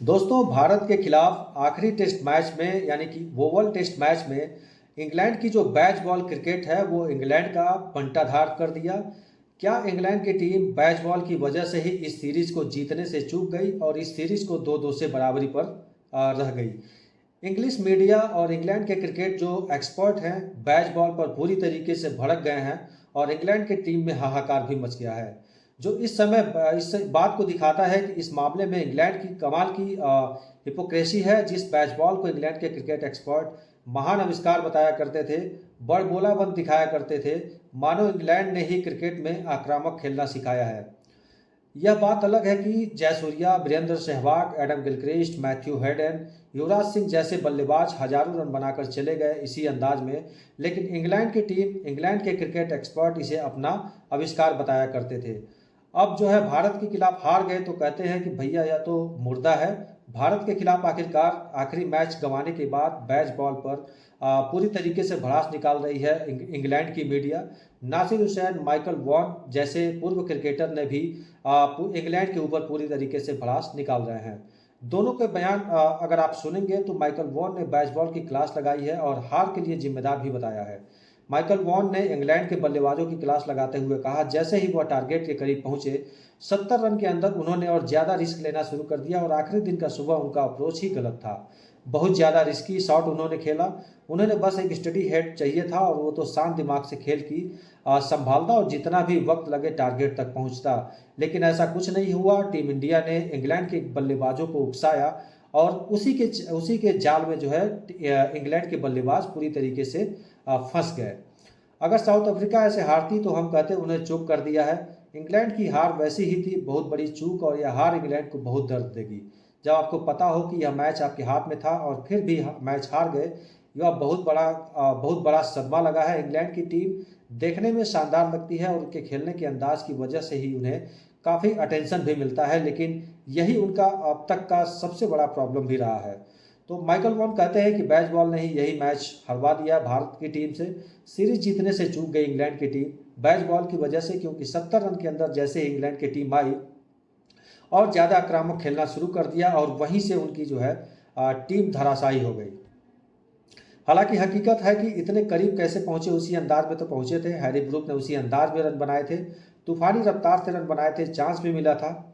दोस्तों, भारत के खिलाफ आखिरी टेस्ट मैच में यानी कि ओवल टेस्ट मैच में इंग्लैंड की जो बैच बॉल क्रिकेट है वो इंग्लैंड का बंटाधार कर दिया। क्या इंग्लैंड की टीम बैच बॉल की वजह से ही इस सीरीज को जीतने से चूक गई और इस सीरीज को 2-2 से बराबरी पर रह गई। इंग्लिश मीडिया और इंग्लैंड के क्रिकेट जो एक्सपर्ट हैं बैच बॉल पर पूरी तरीके से भड़क गए हैं और इंग्लैंड की टीम में हाहाकार भी मच गया है, जो इस समय इस बात को दिखाता है कि इस मामले में इंग्लैंड की कमाल की हिपोक्रेसी है। जिस बैच बॉल को इंग्लैंड के क्रिकेट एक्सपर्ट महान आविष्कार बताया करते थे, बड़बोलापन दिखाया करते थे, मानो इंग्लैंड ने ही क्रिकेट में आक्रामक खेलना सिखाया है। यह बात अलग है कि Jayasuriya, Virender Sehwag, Adam Gilchrist, Matthew Hayden, Yuvraj Singh जैसे बल्लेबाज हजारों रन बनाकर चले गए इसी अंदाज में, लेकिन इंग्लैंड की टीम, इंग्लैंड के क्रिकेट एक्सपर्ट इसे अपना आविष्कार बताया करते थे। अब जो है भारत के खिलाफ हार गए तो कहते हैं कि भैया यह तो मुर्दा है। भारत के खिलाफ आखिरकार आखिरी मैच गंवाने के बाद बैच बॉल पर पूरी तरीके से भड़ास निकाल रही है इंग्लैंड की media. Nasser Hussain, Michael Vaughan जैसे पूर्व क्रिकेटर ने भी इंग्लैंड के ऊपर पूरी तरीके से भड़ास निकाल रहे हैं। दोनों के बयान अगर आप सुनेंगे तो माइकल वॉन ने बैच बॉल की क्लास लगाई है और हार के लिए जिम्मेदार भी बताया है। माइकल वॉन ने इंग्लैंड के बल्लेबाजों की क्लास लगाते हुए कहा, जैसे ही वह टारगेट के करीब पहुंचे 70 रन के अंदर उन्होंने और ज़्यादा रिस्क लेना शुरू कर दिया और आखिरी दिन का सुबह उनका अप्रोच ही गलत था। बहुत ज़्यादा रिस्की शॉट उन्होंने खेला। उन्होंने बस एक स्टडी हेड चाहिए था और वो तो शांत दिमाग से खेल की संभालता और जितना भी वक्त लगे टारगेट तक पहुंचता, लेकिन ऐसा कुछ नहीं हुआ। टीम इंडिया ने इंग्लैंड के बल्लेबाजों को उकसाया और उसी के जाल में जो है इंग्लैंड के बल्लेबाज पूरी तरीके से फंस गए। अगर साउथ अफ्रीका ऐसे हारती तो हम कहते उन्हें चूक कर दिया है। इंग्लैंड की हार वैसी ही थी, बहुत बड़ी चूक, और यह हार इंग्लैंड को बहुत दर्द देगी। जब आपको पता हो कि यह मैच आपके हाथ में था और फिर भी मैच हार गए, यह बहुत बड़ा सदमा लगा है। इंग्लैंड की टीम देखने में शानदार लगती है और उनके खेलने के अंदाज की वजह से ही उन्हें काफ़ी अटेंशन भी मिलता है, लेकिन यही उनका अब तक का सबसे बड़ा प्रॉब्लम भी रहा है। तो माइकल वॉन कहते हैं कि बैच बॉल ने ही यही मैच हरवा दिया भारत की टीम से। सीरीज जीतने से चूक गई इंग्लैंड की टीम बैच बॉल की वजह से, क्योंकि 70 रन के अंदर जैसे ही इंग्लैंड की टीम आई और ज़्यादा आक्रामक खेलना शुरू कर दिया और वहीं से उनकी जो है टीम धराशायी हो गई। हालांकि हकीकत है कि इतने करीब कैसे पहुंचे, उसी अंदाज में तो पहुंचे थे। हैरी ब्रूक ने उसी अंदाज में रन बनाए थे, तूफानी रफ्तार से रन बनाए थे, चांस भी मिला था।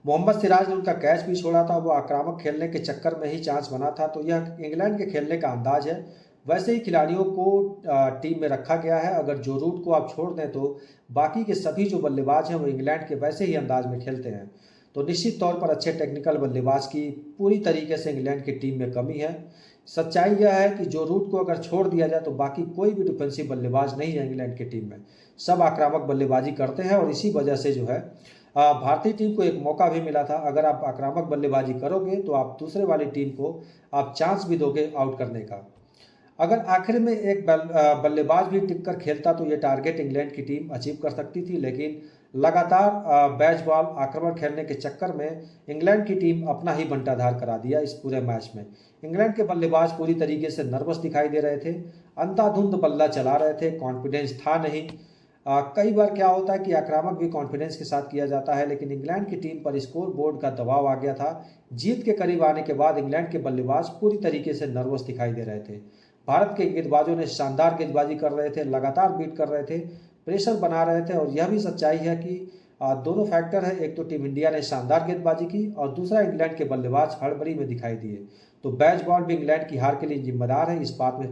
मोहम्मद सिराज ने उनका कैच भी छोड़ा था, वो आक्रामक खेलने के चक्कर में ही चांस बना था। तो यह इंग्लैंड के खेलने का अंदाज है। वैसे ही खिलाड़ियों को टीम में रखा गया है। अगर जो रूट को आप छोड़ दें तो बाकी के सभी जो बल्लेबाज हैं वो इंग्लैंड के वैसे ही अंदाज में खेलते हैं। तो निश्चित तौर पर अच्छे टेक्निकल बल्लेबाज की पूरी तरीके से इंग्लैंड की टीम में कमी है। सच्चाई यह है कि जो रूट को अगर छोड़ दिया जाए तो बाकी कोई भी डिफेंसिव बल्लेबाज नहीं है इंग्लैंड की टीम में। सब आक्रामक बल्लेबाजी करते हैं और इसी वजह से जो है भारतीय टीम को एक मौका भी मिला था। अगर आप आक्रामक बल्लेबाजी करोगे तो आप दूसरे वाली टीम को आप चांस भी दोगे आउट करने का। अगर आखिर में एक बल्लेबाज भी टिक कर खेलता तो ये टारगेट इंग्लैंड की टीम अचीव कर सकती थी, लेकिन लगातार बैच बॉल आक्रमण खेलने के चक्कर में इंग्लैंड की टीम अपना ही बंटाधार करा दिया इस पूरे मैच में। इंग्लैंड के बल्लेबाज पूरी तरीके से नर्वस दिखाई दे रहे थे, अंधाधुंध बल्ला चला रहे थे, कॉन्फिडेंस था नहीं। कई बार क्या होता है कि आक्रामक भी कॉन्फिडेंस के साथ किया जाता है, लेकिन इंग्लैंड की टीम पर स्कोर बोर्ड का दबाव आ गया था। जीत के करीब आने के बाद इंग्लैंड के बल्लेबाज पूरी तरीके से नर्वस दिखाई दे रहे थे। भारत के गेंदबाजों ने शानदार गेंदबाजी कर रहे थे, लगातार बीट कर रहे थे, प्रेशर बना रहे थे। और यह भी सच्चाई है कि दोनों फैक्टर है, एक तो टीम इंडिया ने शानदार गेंदबाजी की और दूसरा इंग्लैंड के बल्लेबाज हड़बड़ी में दिखाई दिए। तो बैच बॉल भी इंग्लैंड की हार के लिए जिम्मेदार है, इस बात में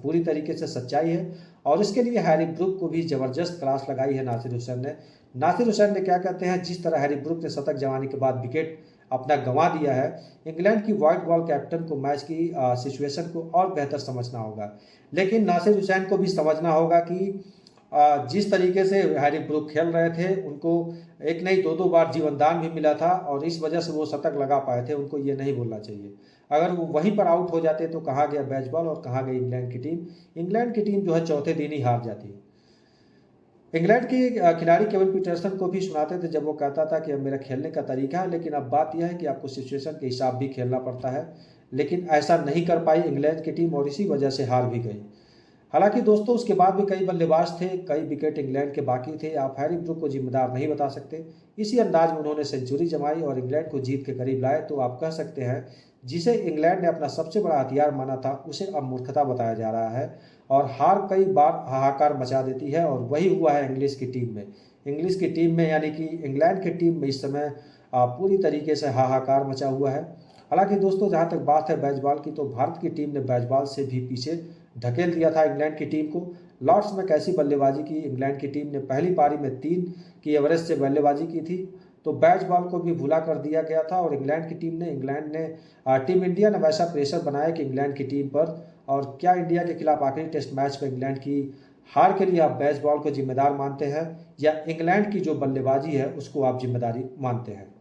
पूरी तरीके से सच्चाई है। और इसके लिए हैरी ब्रूक को भी जबरदस्त क्लास लगाई है नासिर हुसैन ने। नासिर हुसैन ने क्या कहते हैं, जिस तरह हैरी ब्रूक ने शतक जमाने के बाद विकेट अपना गंवा दिया है, इंग्लैंड की वाइट बॉल कैप्टन को मैच की सिचुएशन को और बेहतर समझना होगा। लेकिन नासिर हुसैन को भी समझना होगा कि जिस तरीके से हैरी ब्रूक खेल रहे थे, उनको एक नहीं दो दो बार जीवनदान भी मिला था और इस वजह से वो शतक लगा पाए थे। उनको ये नहीं बोलना चाहिए। अगर वो वहीं पर आउट हो जाते तो कहाँ गया बैच बॉल और कहाँ गई इंग्लैंड की टीम। इंग्लैंड की टीम जो है चौथे दिन ही हार जाती है। इंग्लैंड के खिलाड़ी केविन पीटरसन को भी सुनाते थे जब वो कहता था कि अब मेरा खेलने का तरीका है, लेकिन अब बात यह है कि आपको सिचुएशन के हिसाब भी खेलना पड़ता है। लेकिन ऐसा नहीं कर पाई इंग्लैंड की टीम और इसी वजह से हार भी गई। हालांकि दोस्तों उसके बाद भी कई बल्लेबाज थे, कई विकेट इंग्लैंड के बाकी थे, आप हैरी ब्रूक को जिम्मेदार नहीं बता सकते। इसी अंदाज में उन्होंने सेंचुरी जमाई और इंग्लैंड को जीत के करीब लाए। तो आप कह सकते हैं जिसे इंग्लैंड ने अपना सबसे बड़ा हथियार माना था उसे अब मूर्खता बताया जा रहा है और हार कई बार हाहाकार मचा देती है, और वही हुआ है इंग्लिश की टीम में। इंग्लिश की टीम में यानी कि इंग्लैंड की टीम में इस समय पूरी तरीके से हाहाकार मचा हुआ है। हालांकि दोस्तों जहां तक बात है बैजबॉल की, तो भारत की टीम ने बैजबॉल से भी पीछे ढकेल दिया था इंग्लैंड की टीम को। लॉर्ड्स में कैसी बल्लेबाजी की इंग्लैंड की टीम ने, पहली पारी में 3 की एवरेज से बल्लेबाजी की थी। तो बैजबॉल को भी भूला कर दिया गया था और इंग्लैंड ने टीम इंडिया ने वैसा प्रेशर बनाया कि इंग्लैंड की टीम पर। और क्या इंडिया के खिलाफ आखिरी टेस्ट मैच में इंग्लैंड की हार के लिए आप बैजबॉल को जिम्मेदार मानते हैं या इंग्लैंड की जो बल्लेबाजी है उसको आप जिम्मेदारी मानते हैं?